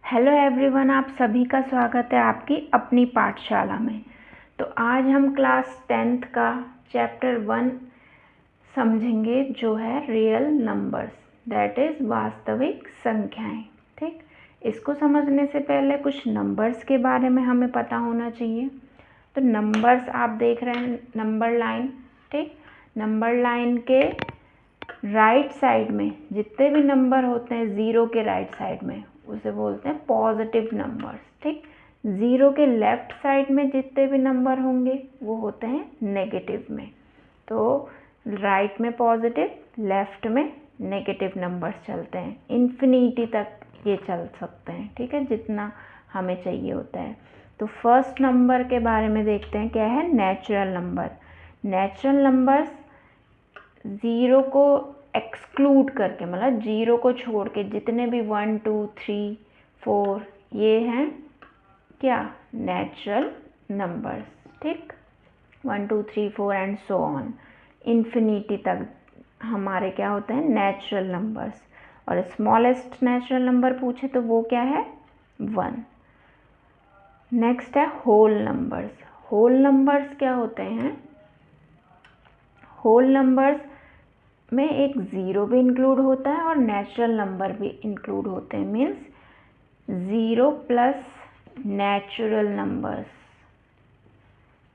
Hello everyone, आप सभी का स्वागत है आपकी अपनी पाठशाला में। तो आज हम क्लास 10th का चैप्टर 1 समझेंगे, जो है रियल नंबर्स, दैट इज़ वास्तविक संख्याएं। ठीक, इसको समझने से पहले कुछ नंबर्स के बारे में हमें पता होना चाहिए। तो नंबर्स आप देख रहे हैं, नंबर लाइन। ठीक, नंबर लाइन के राइट साइड में जितने भी नंबर होते हैं, ज़ीरो के राइट साइड में, उसे बोलते हैं पॉजिटिव नंबर्स। ठीक, ज़ीरो के लेफ्ट साइड में जितने भी नंबर होंगे वो होते हैं नेगेटिव में। तो राइट में पॉजिटिव, लेफ्ट में नेगेटिव नंबर्स चलते हैं। इन्फिनिटी तक ये चल सकते हैं। ठीक है, जितना हमें चाहिए होता है। तो फर्स्ट नंबर के बारे में देखते हैं, क्या है natural number. Natural numbers zero को एक्सक्लूड करके, मतलब जीरो को छोड़ के जितने भी 1 2 3 4 ये हैं क्या, नेचुरल नंबर्स। ठीक, 1 2 3 4 एंड सो ऑन, इन्फिनिटी तक हमारे क्या होते हैं, नेचुरल नंबर्स। और स्मॉलेस्ट नेचुरल नंबर पूछे तो वो क्या है, 1। नेक्स्ट है होल नंबर्स। होल नंबर्स क्या होते हैं, होल नंबर्स में एक ज़ीरो भी इंक्लूड होता है और नेचुरल नंबर भी इंक्लूड होते हैं। Means zero plus natural numbers,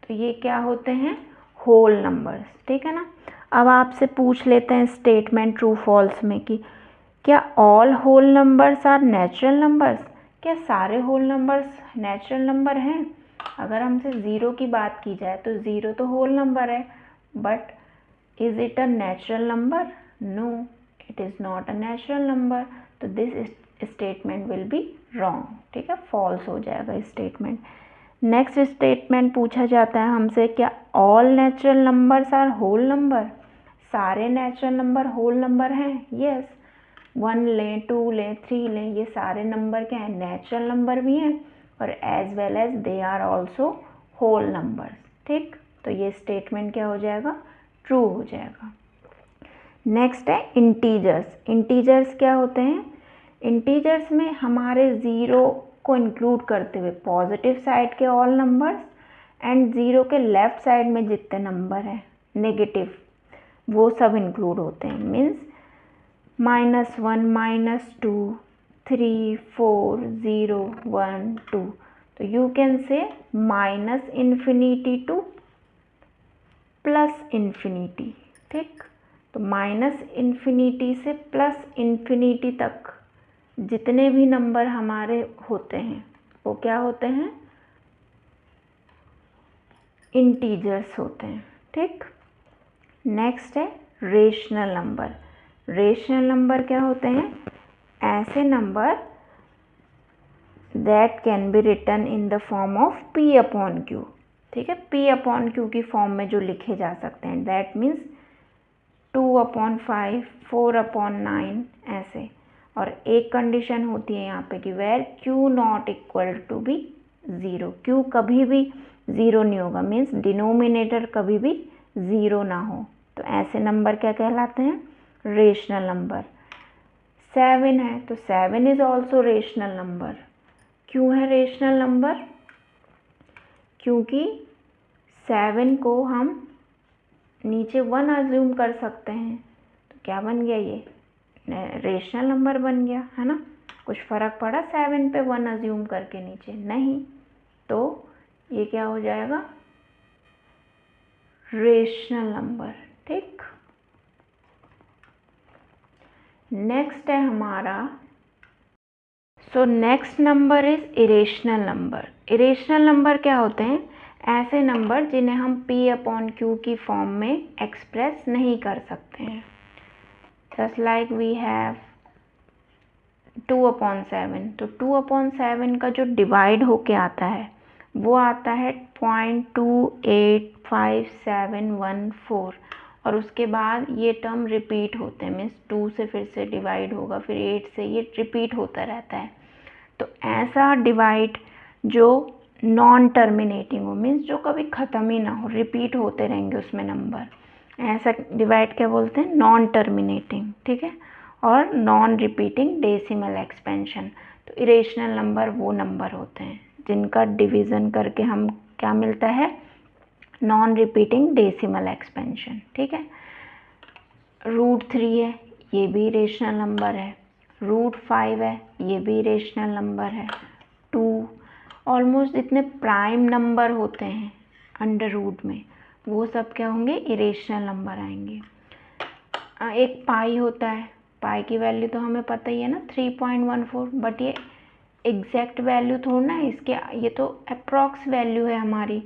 तो ये क्या होते हैं, होल नंबर्स। ठीक है ना। अब आपसे पूछ लेते हैं स्टेटमेंट ट्रू फॉल्स में कि क्या all whole numbers are natural numbers, क्या सारे होल नंबर्स नेचुरल नंबर हैं। अगर हमसे ज़ीरो की बात की जाए तो ज़ीरो तो होल नंबर है, but is it a natural number? No, it is not a natural number. तो this statement will be wrong. ठीक है, false हो जाएगा स्टेटमेंट। नेक्स्ट स्टेटमेंट पूछा जाता है हमसे, क्या all natural numbers are whole number? सारे नेचुरल नंबर होल नंबर हैं। यस, 1 लें, 2 लें, 3 लें, ये सारे नंबर क्या हैं, नेचुरल नंबर भी हैं और as well as they are also whole numbers. ठीक, तो ये स्टेटमेंट क्या हो जाएगा, ट्रू हो जाएगा। नेक्स्ट है इंटीजर्स। इंटीजर्स क्या होते हैं, इंटीजर्स में हमारे ज़ीरो को इंक्लूड करते हुए पॉजिटिव साइड के ऑल नंबर्स एंड ज़ीरो के लेफ्ट साइड में जितने नंबर हैं नेगेटिव, वो सब इंक्लूड होते हैं। मीन्स -1 -2 3 4 0 1 2। तो यू कैन से -∞ टू +∞। ठीक, तो -∞ से +∞ तक जितने भी नंबर हमारे होते हैं वो क्या होते हैं, इंटीजर्स होते हैं। ठीक, नेक्स्ट है रेशनल नंबर। रेशनल नंबर क्या होते हैं, ऐसे number that can be written in the form of P/Q। ठीक है, P/Q की फॉर्म में जो लिखे जा सकते हैं, दैट मीन्स 2/5 4/9 ऐसे। और एक कंडीशन होती है यहाँ पे कि where Q not equal to be 0, Q कभी भी 0 नहीं होगा, मीन्स डिनोमिनेटर कभी भी 0 ना हो। तो ऐसे नंबर क्या कहलाते हैं, रेशनल नंबर। 7 है तो 7 इज ऑल्सो रेशनल नंबर। क्यों है रेशनल नंबर, क्योंकि 7 को हम नीचे 1 अज्यूम कर सकते हैं, तो क्या बन गया, ये रेशनल नंबर बन गया, है ना। कुछ फ़र्क पड़ा 7 पे 1 अज्यूम करके नीचे, नहीं। तो ये क्या हो जाएगा, रेशनल नंबर। ठीक, नेक्स्ट है हमारा, so next number is irrational number. Irrational number क्या होते हैं, ऐसे नंबर जिन्हें हम P/Q की फॉर्म में एक्सप्रेस नहीं कर सकते हैं। Just like we have 2/7। तो 2/7 का जो डिवाइड होके आता है वो आता है 0.2857114, और उसके बाद ये टर्म रिपीट होते हैं। मीन्स 2 से फिर से डिवाइड होगा, फिर 8 से, ये रिपीट होता रहता है। तो ऐसा डिवाइड जो नॉन टर्मिनेटिंग हो, मीन्स जो कभी ख़त्म ही ना हो, रिपीट होते रहेंगे उसमें नंबर, ऐसा डिवाइड क्या बोलते हैं, नॉन टर्मिनेटिंग। ठीक है, और नॉन रिपीटिंग डेसिमल एक्सपेंशन। तो इरेशनल नंबर वो नंबर होते हैं जिनका डिवीज़न करके हम क्या मिलता है, नॉन रिपीटिंग डेसिमल एक्सपेंशन। ठीक है, √3 है, ये भी इरेशनल नंबर है। √5 है, ये भी इरेशनल नंबर है। 2, ऑलमोस्ट जितने प्राइम नंबर होते हैं अंडर रूट में वो सब क्या होंगे, इरेशनल नंबर आएंगे। एक पाई होता है, पाई की वैल्यू तो हमें पता ही है ना 3.14, बट ये एग्जैक्ट वैल्यू थोड़ा ना, इसके ये तो अप्रॉक्स वैल्यू है हमारी,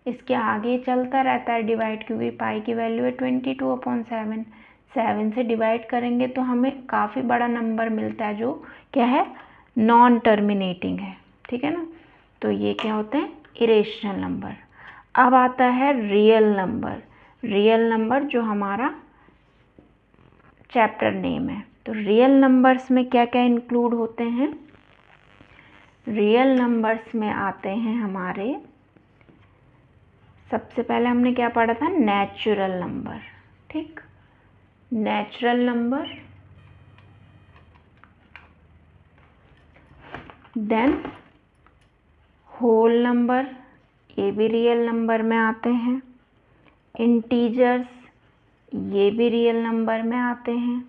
इसके आगे चलता रहता है डिवाइड, क्योंकि पाई की वैल्यू है 22/7। 7 से डिवाइड करेंगे तो हमें काफ़ी बड़ा नंबर मिलता है जो क्या है, नॉन टर्मिनेटिंग है। ठीक है ना, तो ये क्या होते हैं, इरेशनल नंबर। अब आता है रियल नंबर। रियल नंबर जो हमारा चैप्टर नेम है। तो रियल नंबर्स में क्या क्या इंक्लूड होते हैं, रियल नंबर्स में आते हैं हमारे, सबसे पहले हमने क्या पढ़ा था, नेचुरल नंबर। ठीक, natural number, then whole number, ये भी रियल नंबर में आते हैं। इंटीजर्स, ये भी रियल नंबर में आते हैं।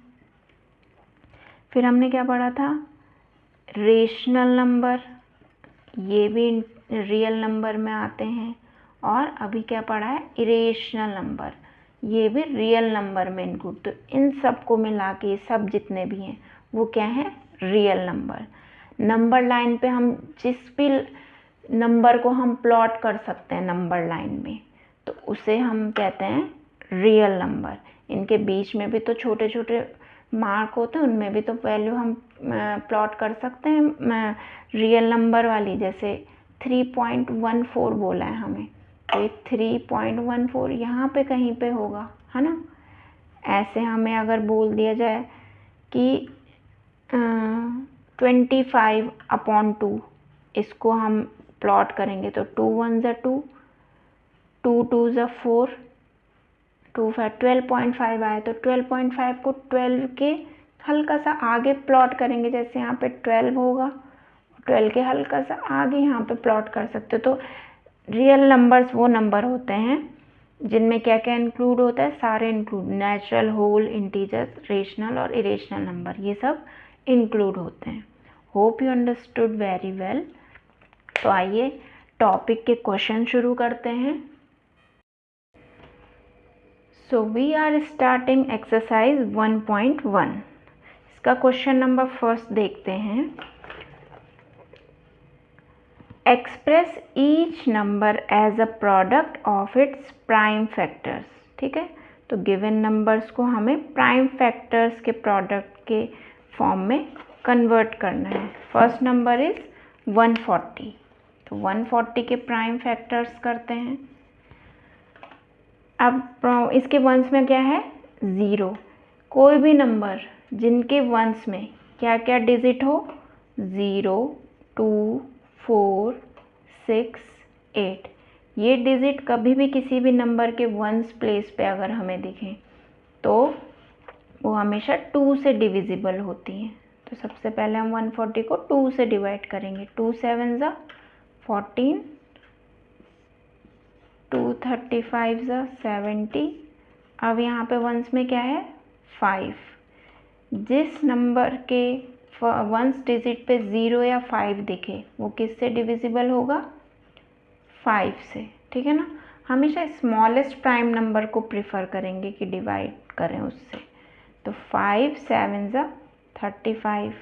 फिर हमने क्या पढ़ा था, रेशनल नंबर, ये भी रियल नंबर में आते हैं। और अभी क्या पढ़ा है, इरेशनल नंबर, ये भी रियल नंबर में इंक्लूड। तो इन सब को मिला के सब जितने भी हैं वो क्या है, रियल नंबर। नंबर लाइन पे हम जिस भी नंबर को हम प्लॉट कर सकते हैं नंबर लाइन में, तो उसे हम कहते हैं रियल नंबर। इनके बीच में भी तो छोटे छोटे मार्क होते हैं, उनमें भी तो वैल्यू हम प्लॉट कर सकते हैं रियल नंबर वाली। जैसे 3.14 बोला है हमें, तो 3.14 यहाँ पे कहीं पे होगा, है ना। ऐसे हमें अगर बोल दिया जाए कि 25/2, इसको हम प्लॉट करेंगे तो 2 1 ज़ा 2, 2 2 ज़ा 4, 2 5 12.5 आए, तो 12.5 को 12 के हल्का सा आगे प्लॉट करेंगे, जैसे यहाँ पे 12 होगा, 12 के हल्का सा आगे यहाँ पे प्लॉट कर सकते हो। तो रियल नंबर्स वो नंबर होते हैं जिनमें क्या क्या इंक्लूड होता है, सारे include, natural, whole, integers, rational और इरेशनल नंबर, ये सब इंक्लूड होते हैं। Hope you understood very well. तो आइए टॉपिक के क्वेश्चन शुरू करते हैं। So we are starting exercise 1.1। इसका क्वेश्चन नंबर फर्स्ट देखते हैं। Express each number as a product of its prime factors. ठीक है, तो गिवन नंबर्स को हमें प्राइम फैक्टर्स के प्रोडक्ट के फॉर्म में कन्वर्ट करना है। फर्स्ट नंबर इज 140, तो 140 के प्राइम फैक्टर्स करते हैं। अब इसके वंस में क्या है, 0। कोई भी नंबर जिनके वंस में क्या क्या डिजिट हो, 0 2 4 6 8, ये डिजिट कभी भी किसी भी नंबर के वंस प्लेस पे अगर हमें दिखें तो वो हमेशा 2 से डिविजिबल होती हैं। तो सबसे पहले हम 140 को 2 से डिवाइड करेंगे। 2 7 ज़ा 14, 2 35 ज़ा 70। अब यहाँ पे वंस में क्या है, 5। जिस नंबर के वंस डिजिट पे 0 या 5 दिखे वो किससे डिविजिबल होगा, 5 से। ठीक है ना, हमेशा स्मॉलेस्ट प्राइम नंबर को प्रिफर करेंगे कि डिवाइड करें उससे। तो 5 7 ज़ा 35,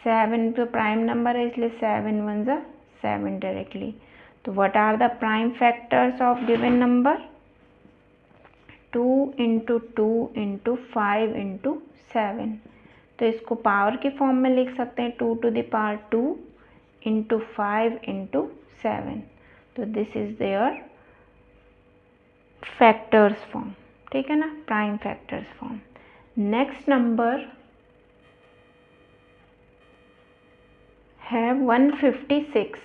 7 तो प्राइम नंबर है इसलिए 7 1 ज़ा 7 डायरेक्टली। तो what are the prime factors of given number, 2 × 2 × 5 × 7। तो इसको पावर के फॉर्म में लिख सकते हैं, 2 to the power 2 × 5 × 7। तो this is their factors form. ठीक है ना, prime factors form. Next number है 156,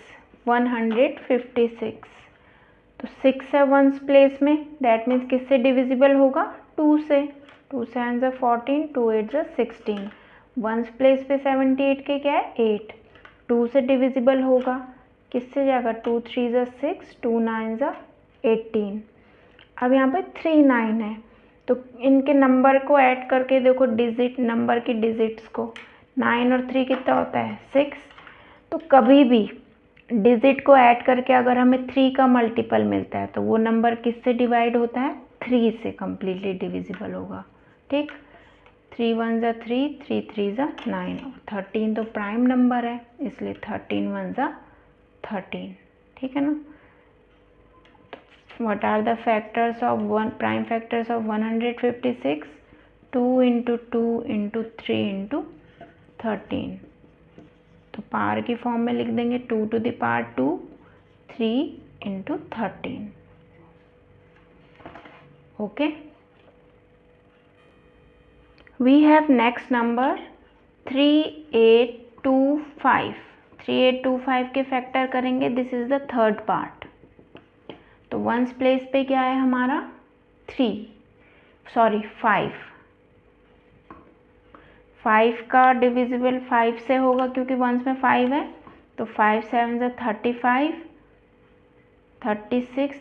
156। तो 6 है वंस प्लेस में, दैट मीन्स किससे डिविजिबल होगा, 2 से। 2 7 ज़ा 14, 2 8 ज़ा 16, वंस प्लेस पे 78 के क्या है 8, 2 से डिविजिबल होगा, किससे जाएगा 2 3 ज़ा 6, 2 9 ज़ा 18। अब यहाँ पे 3 9 है, तो इनके नंबर को ऐड करके देखो, डिजिट नंबर की डिजिट्स को, 9 और 3 कितना होता है 6। तो कभी भी डिजिट को ऐड करके अगर हमें 3 का मल्टीपल मिलता है तो वो नंबर किससे डिवाइड होता है 3 से कंप्लीटली डिविजिबल होगा। ठीक, 3 1 ज़ा 3, 3 3 ज़ा 9, 13 तो प्राइम नंबर है इसलिए 13 1 ज़ा 13। ठीक है ना। What are the factors of prime factors of 156? 2 into 2 into 3 into 13। तो पावर की फॉर्म में लिख देंगे 2 to the power 2, 3 into 13। Okay, we have next number 3825। 3825 के फैक्टर करेंगे, this is the third part. तो वंस प्लेस पे क्या है हमारा 5। 5 का डिविजिबल 5 से होगा क्योंकि वंस में 5 है, तो 5 7 ज़ा 35, 36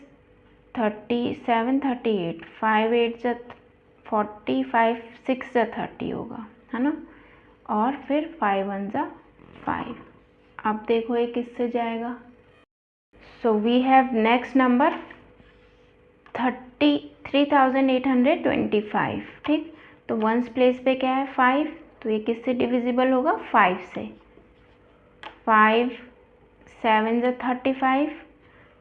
37 38, 5 8 ज़ा 40, 5 6 ज़ा 30 होगा, है ना। और फिर 5 1 ज़ा 5। अब देखो ये किससे जाएगा। So we have next number 3825। ठीक, तो वंस प्लेस पे क्या है 5, तो ये किससे डिविजिबल होगा 5 से। 5 7 ज़ा 35,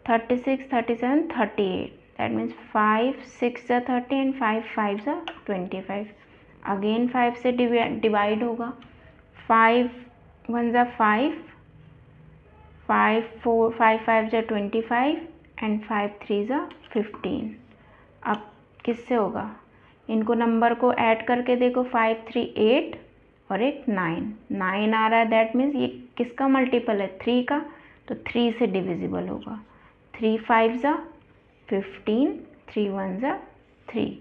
36 37 38, दैट मीन्स 5 6 ज़ा 30 एंड 5 5 ज़ा 25। अगेन 5 से डिवाइड होगा, 5 1 ज़ा 5, 5 4 5 5 ज़ा 25 एंड 5 3 ज़ा 15। अब किससे होगा, इनको नंबर को ऐड करके देखो, 5 3 8 और एक 9 आ रहा है, दैट मीन्स ये किसका मल्टीपल है 3 का, तो 3 से डिविजिबल होगा। 3 5 ज़ा 15, 3 1 ज़ा 3।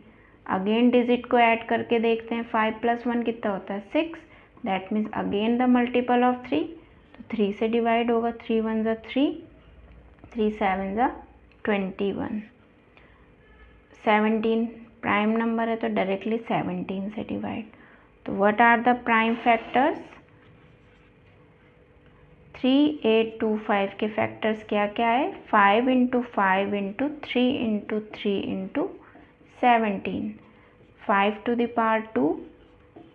अगेन डिजिट को ऐड करके देखते हैं, 5 + 1 कितना होता है 6, that means again the multiple of 3, तो 3 से डिवाइड होगा। 3 1 ज़ा 3, 3 7 ज़ा 21। 17 प्राइम नंबर है तो डायरेक्टली 17 से डिवाइड। तो what are the prime factors, 3825 के फैक्टर्स क्या क्या है, 5 × 5 × 3 × 3 × 17, 5 to the power 2,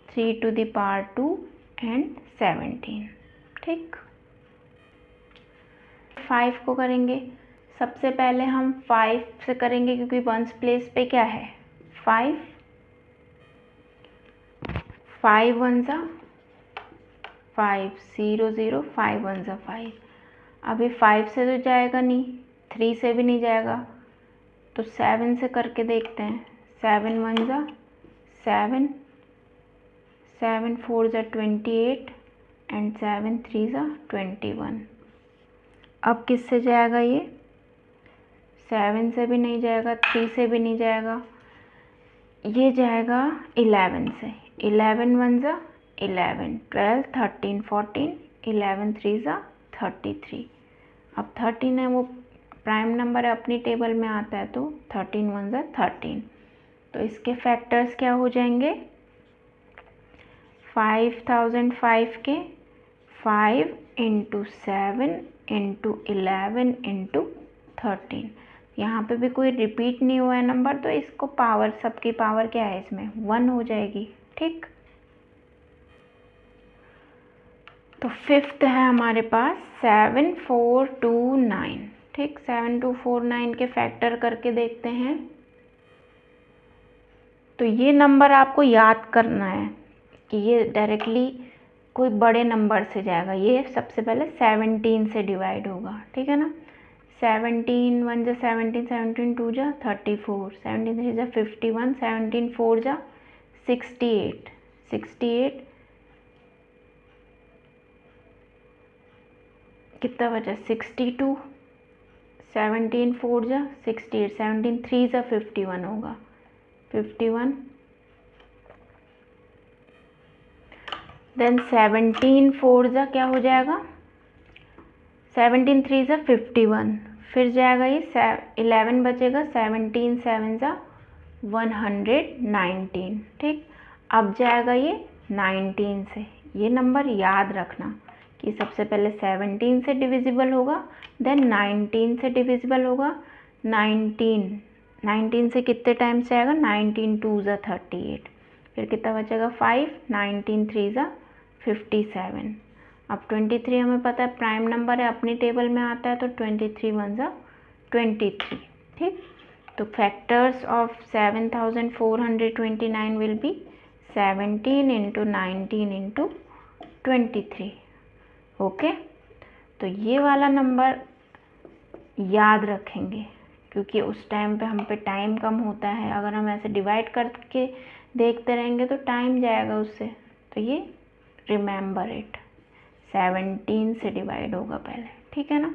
3 to the power 2 and 17। ठीक, 5 को करेंगे, सबसे पहले हम 5 से करेंगे क्योंकि वंस प्लेस पे क्या है 5, 5 1 ज़ा 5 0 0, 5 1 ज़ा 5। अभी 5 से तो जाएगा नहीं, 3 से भी नहीं जाएगा, तो 7 से करके देखते हैं। 7 1 ज़ा 7, 7 4 ज़ा 28 एंड 7 3 ज़ा 21। अब किससे जाएगा ये, 7 से भी नहीं जाएगा, 3 से भी नहीं जाएगा, ये जाएगा 11 से। 11 1 ज़ा 11, 12 13 14, 11 3 ज़ा 33। अब 13 है वो प्राइम नंबर है, अपनी टेबल में आता है, तो 13 1 ज़ा 13। तो इसके फैक्टर्स क्या हो जाएंगे, 5005 के 5 × 7 × 11 × 13। यहाँ पे भी कोई रिपीट नहीं हुआ है नंबर, तो इसको पावर, सबकी पावर क्या है इसमें 1 हो जाएगी। ठीक, तो फिफ्थ है हमारे पास 7429। ठीक, 7249 के फैक्टर करके देखते हैं। तो ये नंबर आपको याद करना है कि ये डायरेक्टली कोई बड़े नंबर से जाएगा, ये सबसे पहले 17 से डिवाइड होगा। ठीक है ना, 17 1 ज़ा 17, 17 2 ज़ा 34, 17 3 ज़ा 51, 17 4 ज़ा 68, 68 कितना बचा 62, 17 4 ज़ा 68, 17 3 ज़ा 51 होगा, 51 देन 17 4 जा क्या हो जाएगा, 17 3 जा 51, फिर जाएगा ये 11 बचेगा, 17 7 जा 119, ठीक। अब जाएगा ये 19 से, ये नंबर याद रखना कि सबसे पहले 17 से डिविजिबल होगा, देन 19 से डिविजिबल होगा, 19 से कितने टाइम से आएगा, 19 2 जा 38, फिर कितना बचेगा 5, 19 3 जा 57। अब 23 हमें पता है प्राइम नंबर है, अपनी टेबल में आता है, तो 23 1 जा 23, ठीक। तो factors of 7429 will be 17 into 19 into 23, okay. तो ये वाला नंबर याद रखेंगे, क्योंकि उस टाइम पे हम पे टाइम कम होता है, अगर हम ऐसे डिवाइड करके देखते रहेंगे तो टाइम जाएगा उससे, तो ये रिमेंबर इट, 17 से डिवाइड होगा पहले, ठीक है ना।